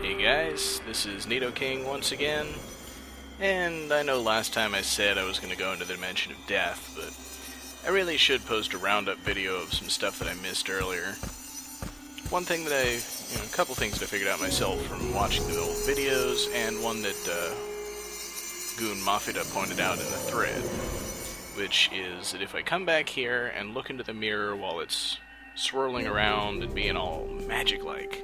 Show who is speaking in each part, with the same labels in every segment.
Speaker 1: Hey guys, this is Nidoking once again, and I know last time I said I was going to go into the Dimension of Death, but I really should post a roundup video of some stuff that I missed earlier. One thing that a couple things that I figured out myself from watching the old videos, and one that Goon Mafida pointed out in the thread, which is that if I come back here and look into the mirror while it's swirling around and being all magic-like,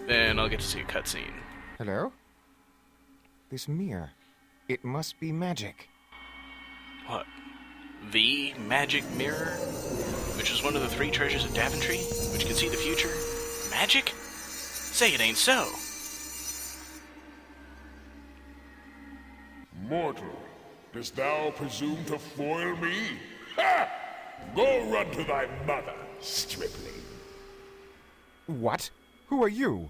Speaker 1: then I'll get to see a cutscene.
Speaker 2: Hello? This mirror. It must be magic.
Speaker 1: What? The magic mirror? Which is one of the 3 treasures of Daventry? Which can see the future? Magic? Say it ain't so!
Speaker 3: Mortal, dost thou presume to foil me? Ha! Go run to thy mother, stripling.
Speaker 2: What? Who are you?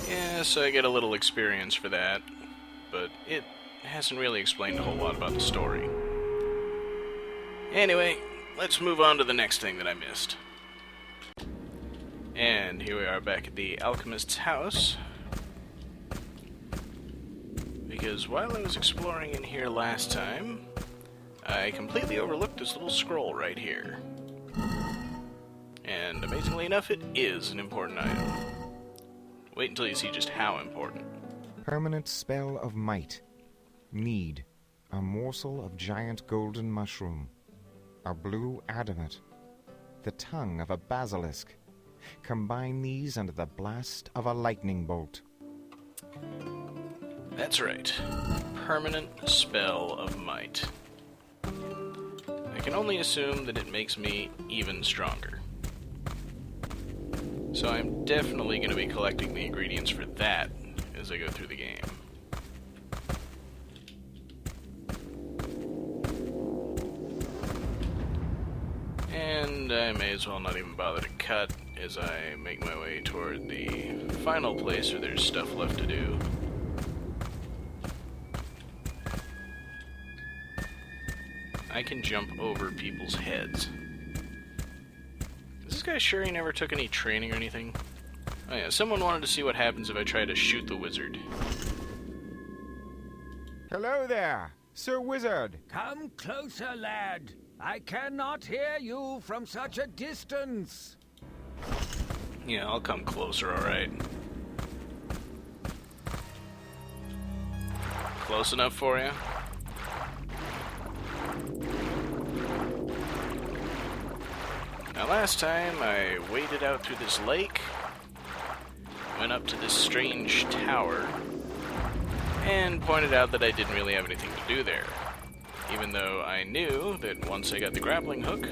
Speaker 1: Yeah, so I get a little experience for that, but it hasn't really explained a whole lot about the story. Anyway, let's move on to the next thing that I missed. And here we are back at the alchemist's house. Because while I was exploring in here last time, I completely overlooked this little scroll right here. And amazingly enough, it is an important item. Wait until you see just how important.
Speaker 2: Permanent spell of might. Need. A morsel of giant golden mushroom. A blue adamant. The tongue of a basilisk. Combine these under the blast of a lightning bolt.
Speaker 1: That's right. Permanent spell of might. I can only assume that it makes me even stronger. So I'm definitely going to be collecting the ingredients for that as I go through the game. And I may as well not even bother to cut as I make my way toward the final place where there's stuff left to do. I can jump over people's heads. Is this guy sure he never took any training or anything? Oh yeah, someone wanted to see what happens if I try to shoot the wizard.
Speaker 2: Hello there, Sir Wizard.
Speaker 4: Come closer, lad. I cannot hear you from such a distance.
Speaker 1: Yeah, I'll come closer, alright. Close enough for you? Now last time I waded out through this lake, went up to this strange tower, and pointed out that I didn't really have anything to do there. Even though I knew that once I got the grappling hook,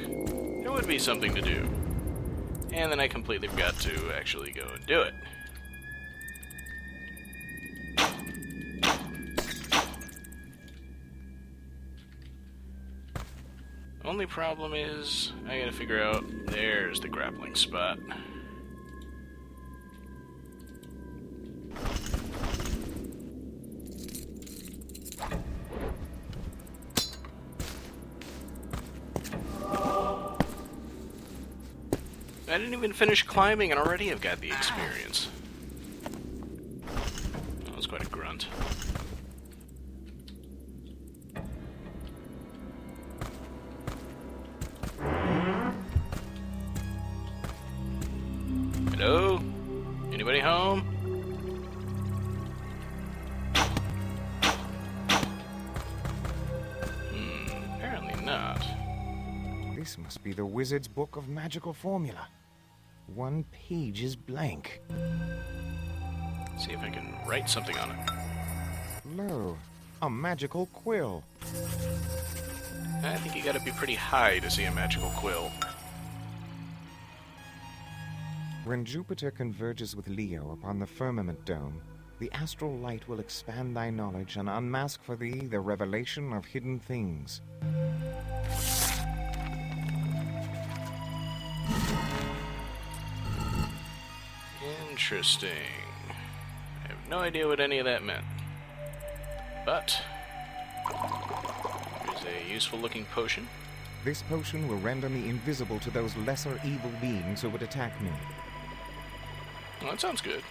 Speaker 1: there would be something to do. And then I completely forgot to actually go and do it. Only problem is, I gotta figure out, there's the grappling spot. I didn't even finish climbing and already I've got the experience. That was quite a grunt. Hello? Anybody home? Apparently not.
Speaker 2: This must be the wizard's book of magical formula. One page is blank.
Speaker 1: See if I can write something on it.
Speaker 2: Lo, a magical quill.
Speaker 1: I think you gotta be pretty high to see a magical quill.
Speaker 2: When Jupiter converges with Leo upon the firmament dome, the astral light will expand thy knowledge and unmask for thee the revelation of hidden things.
Speaker 1: Interesting. I have no idea what any of that meant. But here's a useful looking potion.
Speaker 2: This potion will render me invisible to those lesser evil beings who would attack me.
Speaker 1: Well, that sounds good.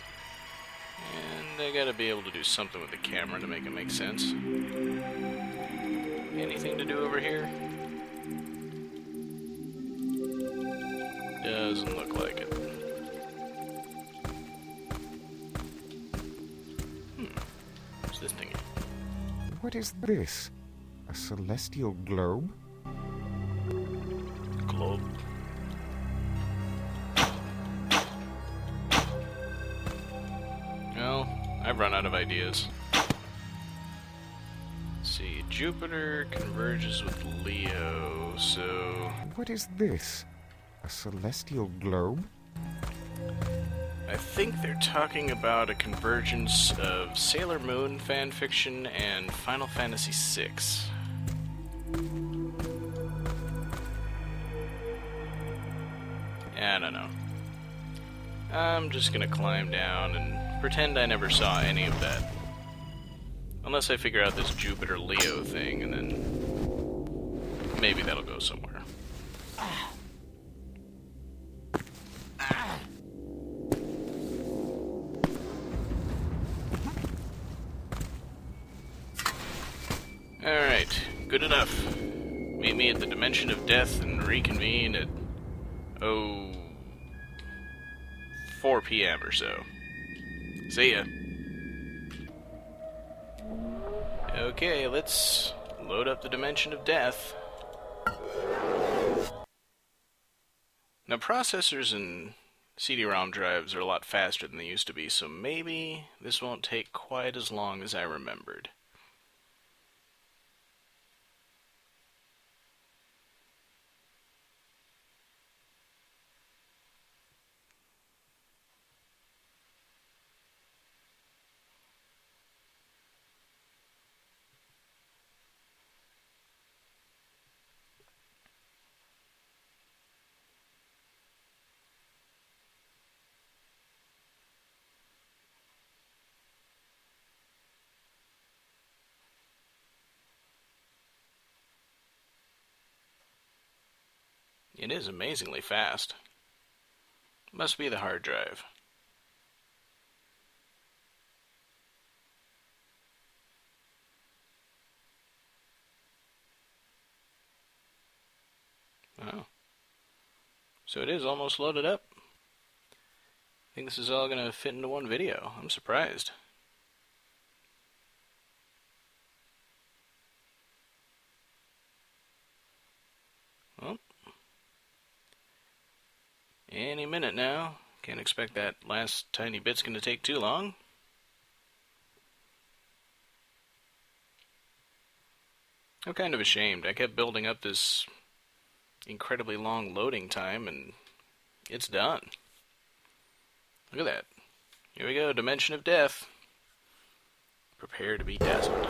Speaker 1: And I gotta be able to do something with the camera to make it make sense. Anything to do over here? Doesn't look like it. What's this thing?
Speaker 2: What is this? A celestial globe?
Speaker 1: Globe. Well, I've run out of ideas. Let's see, Jupiter converges with Leo, so...
Speaker 2: What is this? A celestial globe?
Speaker 1: I think they're talking about a convergence of Sailor Moon fanfiction and Final Fantasy VI. I don't know. I'm just gonna climb down and pretend I never saw any of that. Unless I figure out this Jupiter-Leo thing, and then maybe that'll go somewhere. Alright, good enough. Meet me at the Dimension of Death and reconvene at, 4 p.m. or so. See ya. Okay, let's load up the Dimension of Death. Now, processors and CD-ROM drives are a lot faster than they used to be, so maybe this won't take quite as long as I remembered. It is amazingly fast. Must be the hard drive. Oh. So it is almost loaded up. I think this is all going to fit into one video. I'm surprised. Well, any minute now. Can't expect that last tiny bit's going to take too long. I'm kind of ashamed. I kept building up this incredibly long loading time, and it's done. Look at that. Here we go, Dimension of Death. Prepare to be dazzled.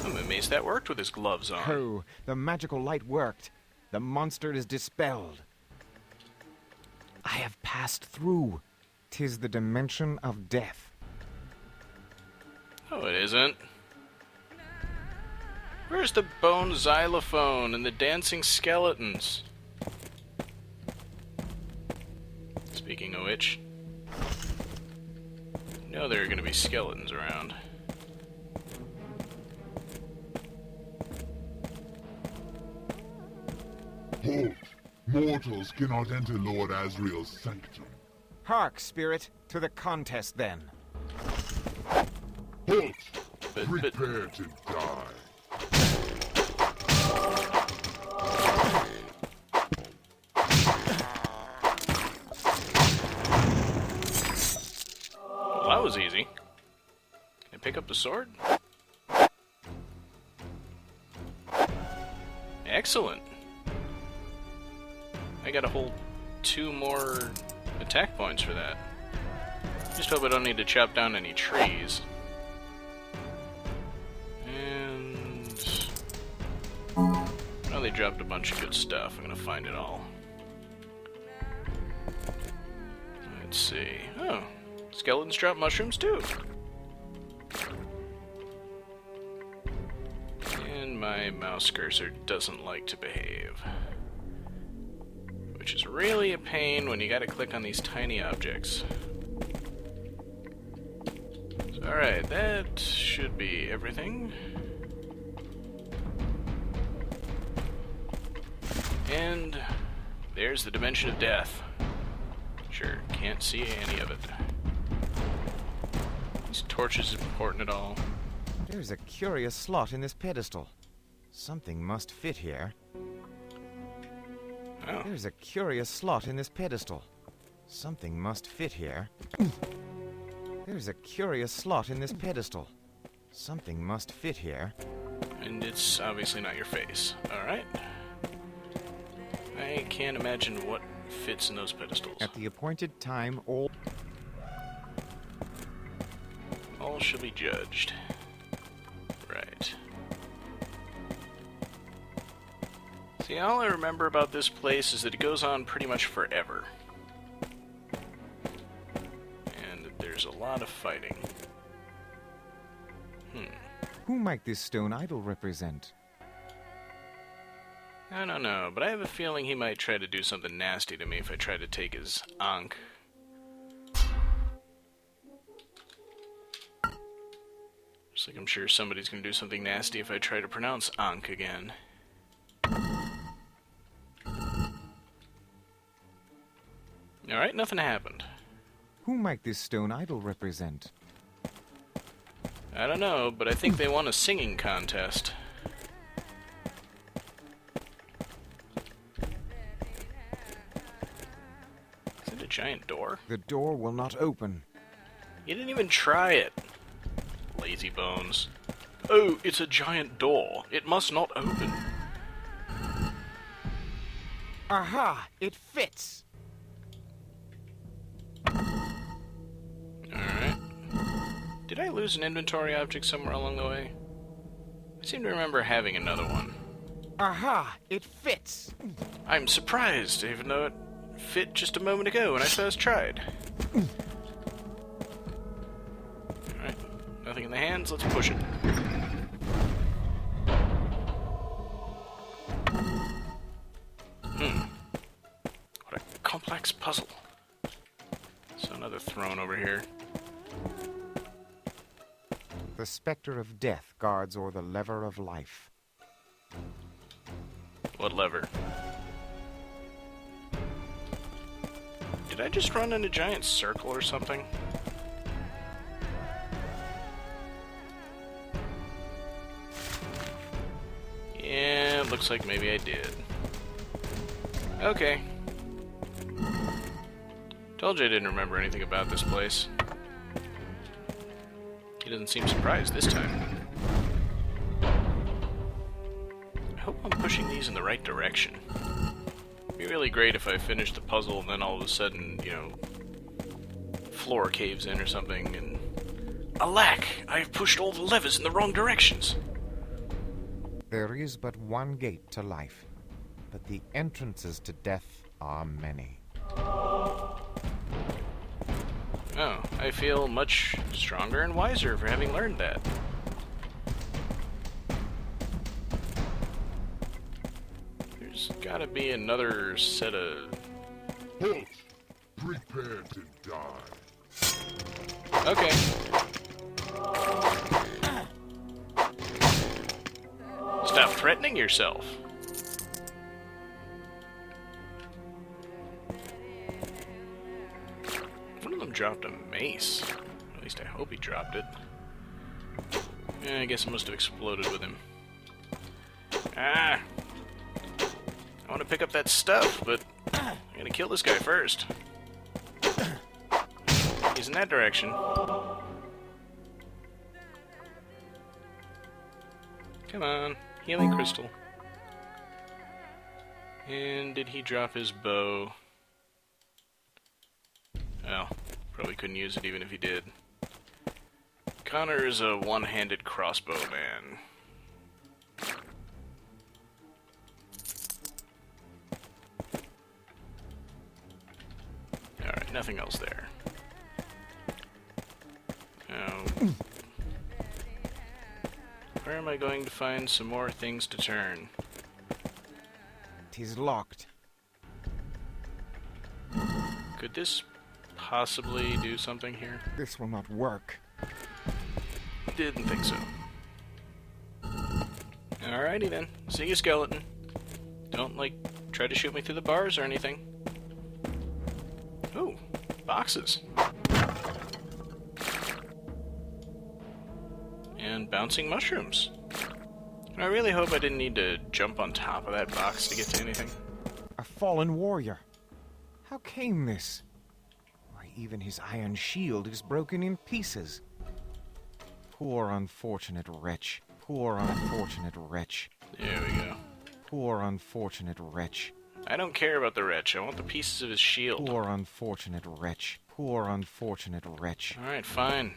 Speaker 1: I'm amazed that worked with his gloves on.
Speaker 2: Oh, the magical light worked. The monster is dispelled. I have passed through. 'Tis the dimension of death.
Speaker 1: No, it isn't. Where's the bone xylophone and the dancing skeletons? Speaking of which, you know there are going to be skeletons around.
Speaker 3: Halt! Mortals cannot enter Lord Asriel's sanctum.
Speaker 2: Hark, spirit, to the contest then.
Speaker 3: Halt!
Speaker 1: But-
Speaker 3: Prepare to die.
Speaker 1: Well, that was easy. Can I pick up the sword? Excellent. I gotta hold 2 more attack points for that. Just hope I don't need to chop down any trees. And... oh, they dropped a bunch of good stuff. I'm gonna find it all. Let's see. Oh, skeletons drop mushrooms too. And my mouse cursor doesn't like to behave. Which is really a pain when you gotta click on these tiny objects. So, alright, that should be everything. And there's the dimension of death. Sure, can't see any of it. These torches important at all.
Speaker 2: There's a curious slot in this pedestal. Something must fit here.
Speaker 1: Oh.
Speaker 2: There's a curious slot in this pedestal. Something must fit here. There's a curious slot in this pedestal. Something must fit here.
Speaker 1: And it's obviously not your face. Alright. I can't imagine what fits in those pedestals.
Speaker 2: At the appointed time, all
Speaker 1: shall be judged. Right. See, all I remember about this place is that it goes on pretty much forever. And that there's a lot of fighting.
Speaker 2: Who might this stone idol represent?
Speaker 1: I don't know, but I have a feeling he might try to do something nasty to me if I try to take his Ankh. Just like I'm sure somebody's gonna do something nasty if I try to pronounce Ankh again. Alright, nothing happened.
Speaker 2: Who might this stone idol represent?
Speaker 1: I don't know, but I think they won a singing contest. Is it a giant door?
Speaker 2: The door will not open.
Speaker 1: You didn't even try it. Lazy bones. Oh, it's a giant door. It must not open.
Speaker 2: Aha! It fits!
Speaker 1: Alright. Did I lose an inventory object somewhere along the way? I seem to remember having another one.
Speaker 2: Aha! It fits!
Speaker 1: I'm surprised, even though it fit just a moment ago when I first tried. Alright. Nothing in the hands, let's push it. What a complex puzzle. So another throne over here.
Speaker 2: The specter of death guards o'er the lever of life.
Speaker 1: What lever? Did I just run in a giant circle or something? Yeah, looks like maybe I did. Okay. Told you I didn't remember anything about this place. He doesn't seem surprised this time. I hope I'm pushing these in the right direction. It'd be really great if I finished the puzzle and then all of a sudden, you know, floor caves in or something and... Alack! I've pushed all the levers in the wrong directions!
Speaker 2: There is but one gate to life, but the entrances to death are many.
Speaker 1: Oh, I feel much stronger and wiser for having learned that. There's gotta be another set of...
Speaker 3: Halt! Prepare to die.
Speaker 1: Okay. Stop threatening yourself. One of them dropped a mace. At least I hope he dropped it. Yeah, I guess it must have exploded with him. Ah! I want to pick up that stuff, but I gotta kill this guy first. He's in that direction. Come on, healing crystal. And did he drop his bow? Well, probably couldn't use it even if he did. Connor is a one-handed crossbow man. nothing else there. Now, where am I going to find some more things to turn?
Speaker 2: 'Tis locked.
Speaker 1: Could this possibly do something here?
Speaker 2: This will not work.
Speaker 1: Didn't think so. Alrighty then. See you, skeleton. Don't, try to shoot me through the bars or anything. Ooh, boxes. And bouncing mushrooms. I really hope I didn't need to jump on top of that box to get to anything.
Speaker 2: A fallen warrior. How came this? Why, even his iron shield is broken in pieces. Poor unfortunate wretch. Poor unfortunate wretch.
Speaker 1: There we go.
Speaker 2: Poor unfortunate wretch.
Speaker 1: I don't care about the wretch. I want the pieces of his shield.
Speaker 2: Poor unfortunate wretch. Poor unfortunate wretch.
Speaker 1: Alright, fine.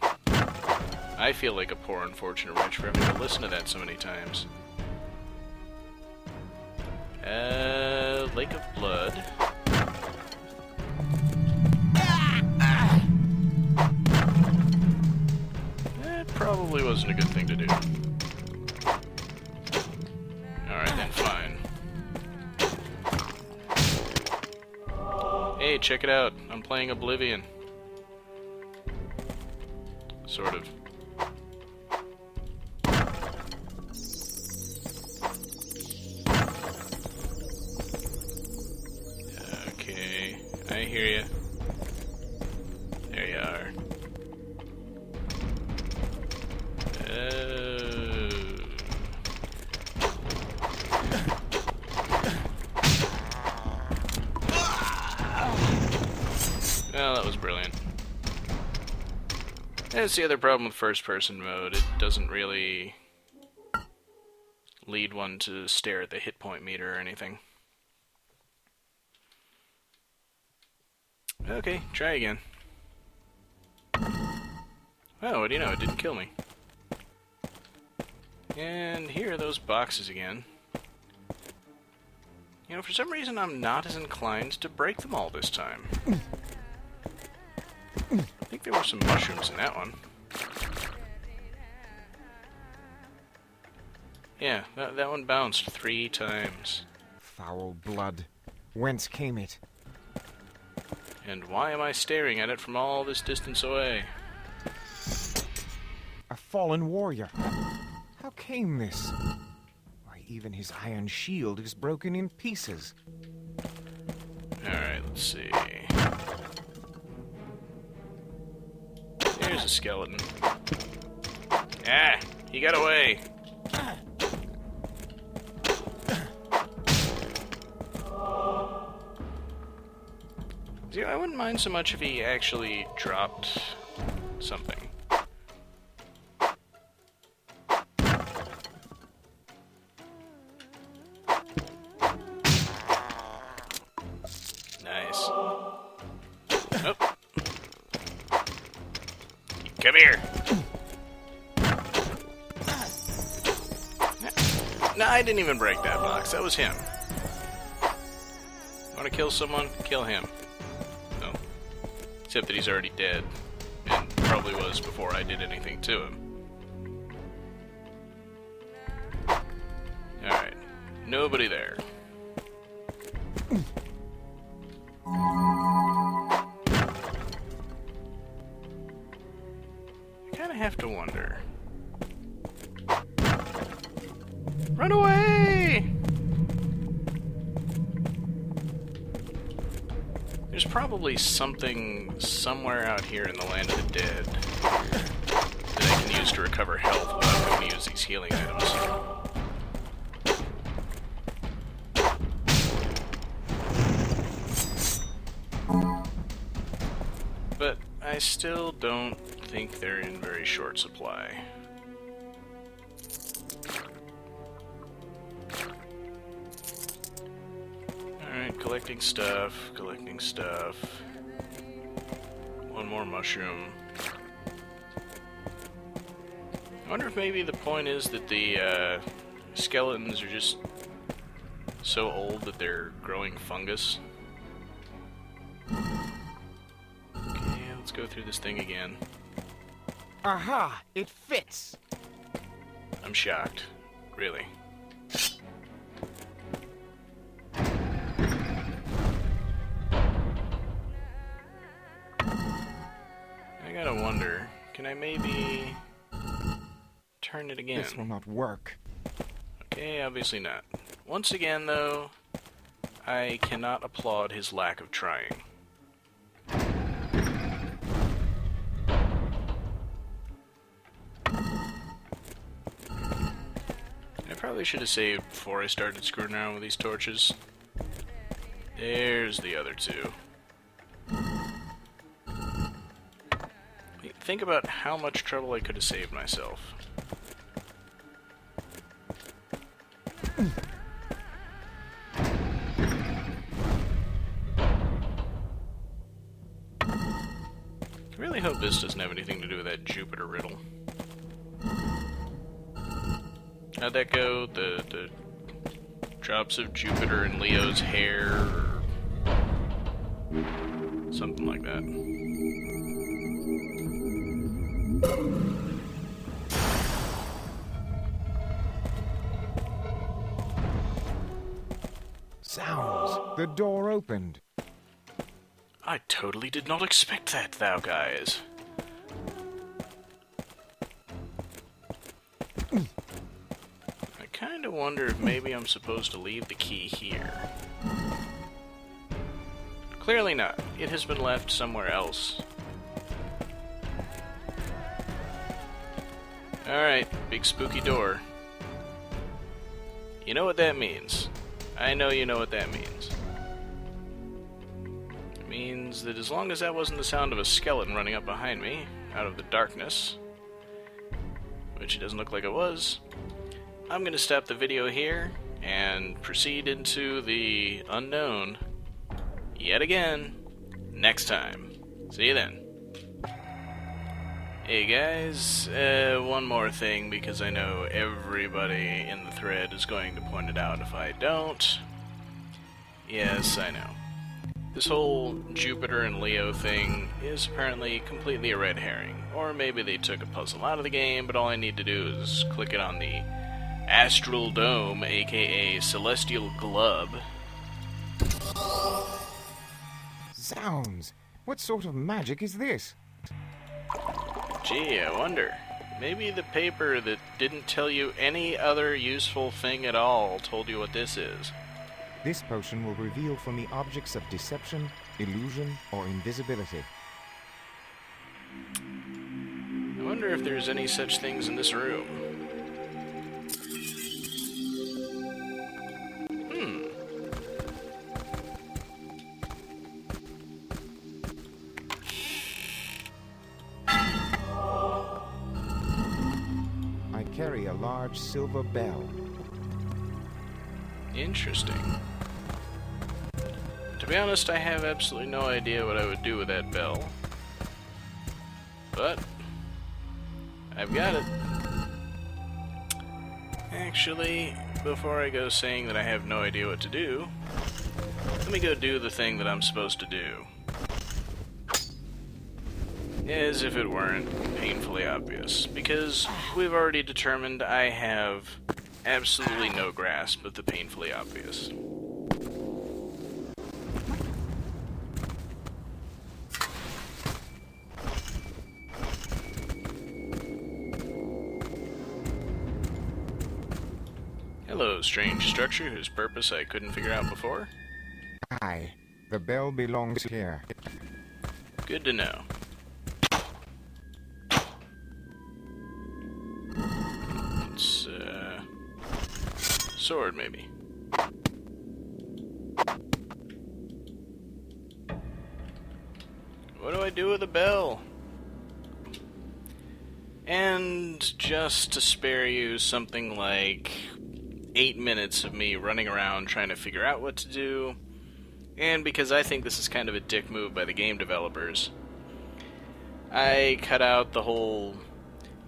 Speaker 1: I feel like a poor unfortunate wretch for having to listen to that so many times. Lake of Blood. That probably wasn't a good thing to do. Alright then, fine. Hey, check it out. I'm playing Oblivion. Sort of. Okay, I hear you. There you are. Well, that was brilliant. That's the other problem with first-person mode. It doesn't really lead one to stare at the hit point meter or anything. Okay, try again. Oh, what do you know? It didn't kill me. And here are those boxes again. You know, for some reason I'm not as inclined to break them all this time. I think there were some mushrooms in that one. Yeah, that one bounced 3 times.
Speaker 2: Foul blood. Whence came it?
Speaker 1: And why am I staring at it from all this distance away?
Speaker 2: A fallen warrior. How came this? Why, even his iron shield is broken in pieces.
Speaker 1: Alright, let's see. Here's a skeleton. Ah! He got away! See, I wouldn't mind so much if he actually dropped something. Nice. Oh. Come here. No, I didn't even break that box. That was him. Want to kill someone? Kill him. No. Except that he's already dead. And probably was before I did anything to him. Alright. Nobody there. I kind of have to wonder. Run away! There's probably something somewhere out here in the land of the dead that I can use to recover health without having to use these healing items. But I still don't think they're in very short supply. Alright, collecting stuff. One more mushroom. I wonder if maybe the point is that the skeletons are just so old that they're growing fungus. let's go through this thing again.
Speaker 2: Aha! It fits!
Speaker 1: I'm shocked. Really. I gotta wonder, can I maybe turn it again?
Speaker 2: This will not work.
Speaker 1: Okay, obviously not. Once again, though, I cannot applaud his lack of trying. I probably should have saved before I started screwing around with these torches. There's the other two. Think about how much trouble I could have saved myself. I really hope this doesn't have anything to do with that Jupiter riddle. How'd that go? The drops of Jupiter in Leo's hair, or something like that.
Speaker 2: Sounds! The door opened.
Speaker 1: I totally did not expect that, thou guys. I kinda wonder if maybe I'm supposed to leave the key here. Clearly not. It has been left somewhere else. Alright, big spooky door. You know what that means. I know you know what that means. It means that as long as that wasn't the sound of a skeleton running up behind me, out of the darkness, which it doesn't look like it was, I'm going to stop the video here and proceed into the unknown yet again next time. See you then. Hey guys, one more thing, because I know everybody in the thread is going to point it out if I don't. Yes, I know. This whole Jupiter and Leo thing is apparently completely a red herring. Or maybe they took a puzzle out of the game, but all I need to do is click it on the Astral Dome, aka Celestial Glub.
Speaker 2: Zounds! What sort of magic is this?
Speaker 1: Gee, I wonder. Maybe the paper that didn't tell you any other useful thing at all told you what this is.
Speaker 2: This potion will reveal from the objects of deception, illusion, or invisibility.
Speaker 1: I wonder if there's any such things in this room.
Speaker 2: I carry a large silver bell.
Speaker 1: Interesting. To be honest, I have absolutely no idea what I would do with that bell. But I've got it. Actually, before I go saying that I have no idea what to do, let me go do the thing that I'm supposed to do. As if it weren't painfully obvious, because we've already determined I have absolutely no grasp of the painfully obvious. Hello, strange structure whose purpose I couldn't figure out before.
Speaker 2: Aye, the bell belongs here.
Speaker 1: Good to know. It's, sword, maybe. What do I do with a bell? And just to spare you something like 8 minutes of me running around trying to figure out what to do, and because I think this is kind of a dick move by the game developers, I cut out the whole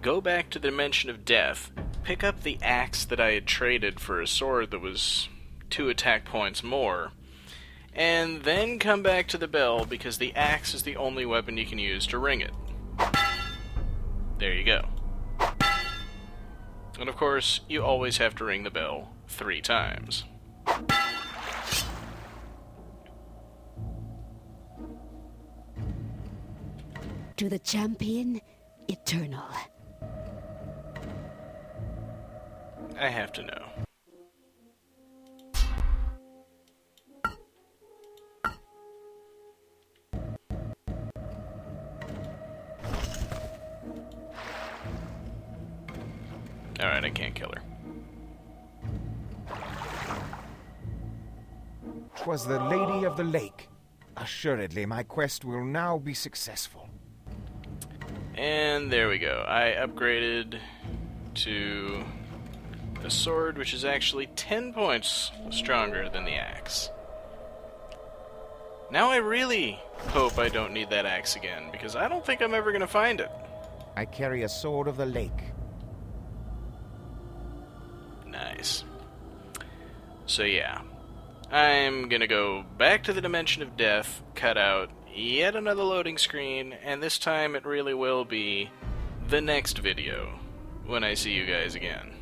Speaker 1: go back to the dimension of death, pick up the axe that I had traded for a sword that was 2 attack points more, and then come back to the bell because the axe is the only weapon you can use to ring it. There you go. And of course, you always have to ring the bell 3 times.
Speaker 5: To the champion, eternal.
Speaker 1: I have to know. Alright, I can't kill her.
Speaker 2: 'Twas the Lady of the Lake. Assuredly, my quest will now be successful.
Speaker 1: And there we go. I upgraded to a sword, which is actually 10 points stronger than the axe. Now I really hope I don't need that axe again, because I don't think I'm ever going to find it.
Speaker 2: I carry a sword of the lake.
Speaker 1: Nice. So yeah, I'm gonna go back to the Dimension of Death, cut out yet another loading screen, and this time it really will be the next video when I see you guys again.